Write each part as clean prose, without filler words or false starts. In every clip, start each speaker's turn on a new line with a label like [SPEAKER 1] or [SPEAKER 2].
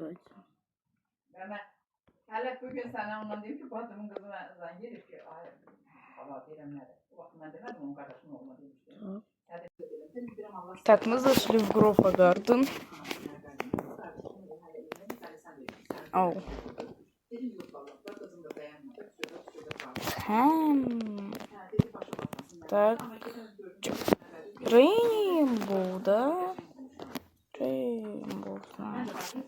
[SPEAKER 1] Stойте.
[SPEAKER 2] Hələ bugün sənə ondan deyim ki, bacımın qızı zəng edib ki, ay, xala deyirəm nədir? O vaxt mən demədim, onun qardaşının olma demişdim.
[SPEAKER 1] Так, мы зашли в Грофа Гарден. Ау. Так. Рейнбоу, да? Рейнбоу, значит.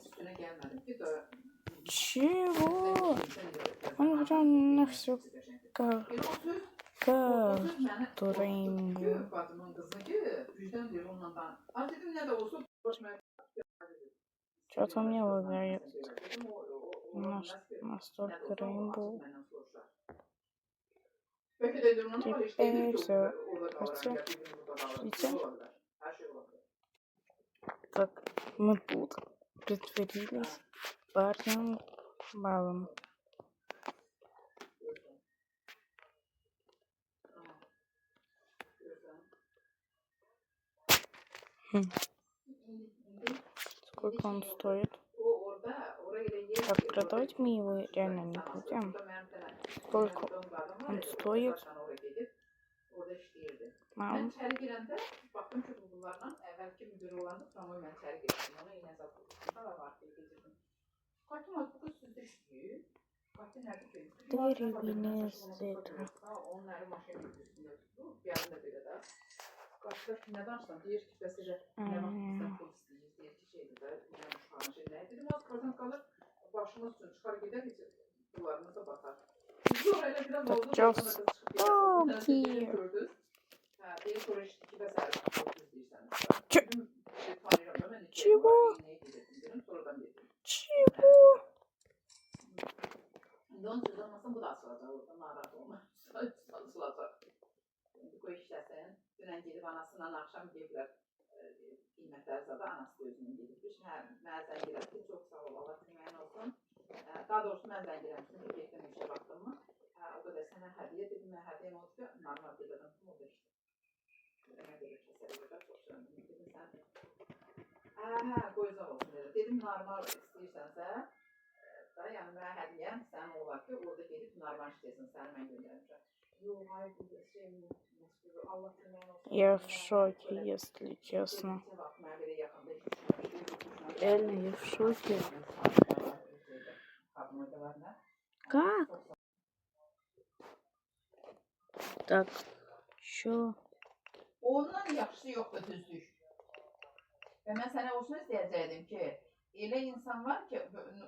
[SPEAKER 1] Чего? Он прям все как Рейнбоу. Что-то мне лагает. Настолько Рейнбоу. Теперь все. Хотите? Так, мы тут притворились парнем балом. Сколько он стоит? Так, продавать мы его реально не будем. Сколько он стоит? Мам. Чего? Чего?
[SPEAKER 2] Daha doğrusu mən zəng eləmişdim, getdim işə baxdım mı? O qədər sənə hədiyyə dedim, mən hədiyyəm oldu ki, normal bir adam kim oldu işte. Mənə görə kəsələ qədər çox söndüm. Dedim sən, qoyacaq olsun dedi. Dedim normal istəyirsənsə, da, yəni mən hədiyyəm, sənin olar ki, orada gedib normal işləyəsin, səni mən göndərmişəm. Yox, hayır, bu şey, Allah köməyin olsun.
[SPEAKER 1] Я в шоке, если честно. Реально, я в шоке. Как? Так, чё?
[SPEAKER 2] Ondan yaxşısı yoxdur düzdür. Və mən sənə olsun istəyəcəkdim ki, elə insan var ki,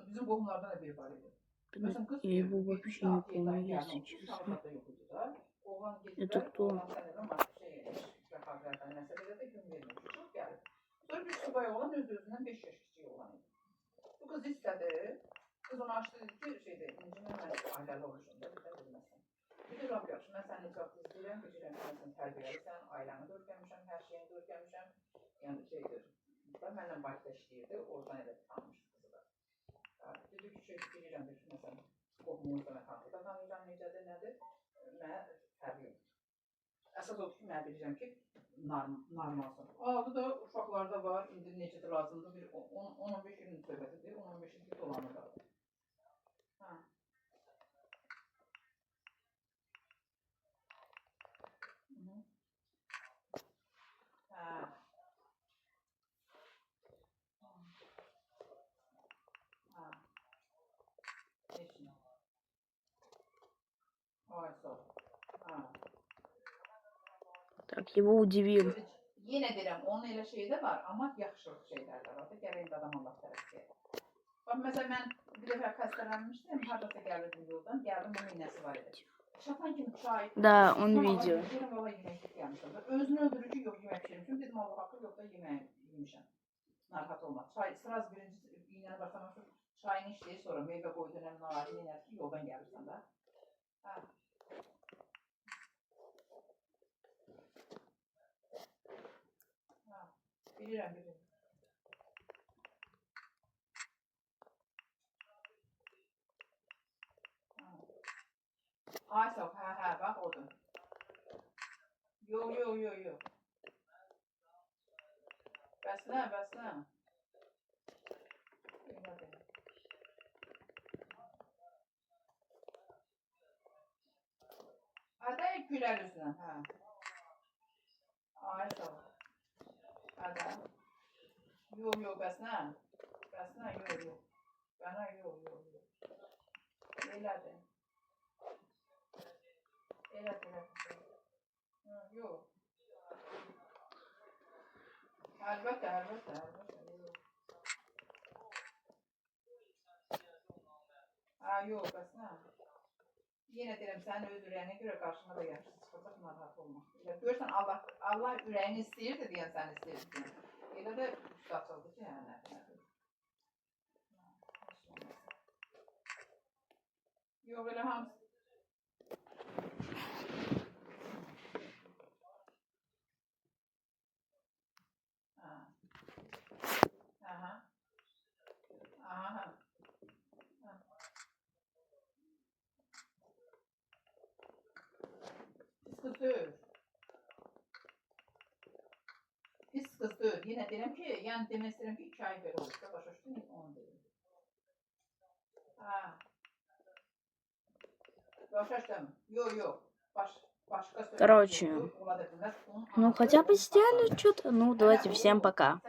[SPEAKER 2] bizim qohumlardan da biri var idi.
[SPEAKER 1] Я его вообще не помню, если честно. Это кто?
[SPEAKER 2] Sonra bir subay olan öz-özündən 5 yaş kiçik olan idi. Bu qız istədi. Qız onu açdı dedi ki, şeydir, incimə mən ailəli olmuşum da, bir də bilməsən. Bir də laf yaxşı, mən səni çox izləyirəm, bilirəm ki, mən səni tərbiyəlisən, ailəni də öyrənmişəm, hər şeyini də öyrənmişəm. Yəni şeydir, da mənlə başda işləyirdi, oradan elə tanımışdı qızı da. Dedi ki, şey bilirəm, məsələn, qohumumuz da mən tanıdı da tanıyacam, necədir, nədir, mənə tərbiyəm. Əsas odur ki, mən bilirəm ki, normalsın. Adı da uşaqlarda var, indi necədir lazımdır, bir 10-15 ilin söhbətidir, 10-15 illik dolanı da.
[SPEAKER 1] Так, его удивил.
[SPEAKER 2] Yenə deyirəm, onun elə şeyi də var, amma yaxşılıq şeylər də var da, gərək adam Allah tərəfdir. Bax, məsələn, mən bir dəfə xəstələnmişdim, haradasa gəlirdim yoldan, gəldim, onun iynəsi var idi. Şatan kimi çay...
[SPEAKER 1] Да, он видел.
[SPEAKER 2] Deyirəm, valla yemək gəlmişəm. Özünü öldürücü yox, yemək pişirmişim. Dedim, Allah haqqı yox da yemək yemişəm. Narahat olma. Çay, sıraz birinci iynəni başlamışım, çayını işləyir, sonra meyvə qoydu, nəm, narin yenər ki, yoldan gəlirsən də. Bilirəm, bilirəm. Ay, sağ, hə, bax, odur. Yox. Bəslən. Elədir. Ada gülər üzünə, hə. Ay sağ ol. Ada. Yox, bəs nə? Bəs nə? Yox. Bana yox. Elədir. Elədir. Yox. Əlbəttə. Yox, bəs nə? Yenə deyirəm, sənin öz ürəyinə görə qarşına da yaxşı çıxacaq, narahat olma. Görürsən, Allah ürəyini istəyirdi deyən sən istəyirdi. Elə də üstadçıldı ki, hə, nədir. Yox, elə hamısı. Aha. Pis qız deyil. Yenə deyirəm ki, yəni demək istəyirəm ki, 2 ay belə olur. Başa düşdün, onu deyim. Başa düşdüm. Yox. Başqa söz.
[SPEAKER 1] Короче, ну хотя бы сделали что-то. Ну, давайте всем пока.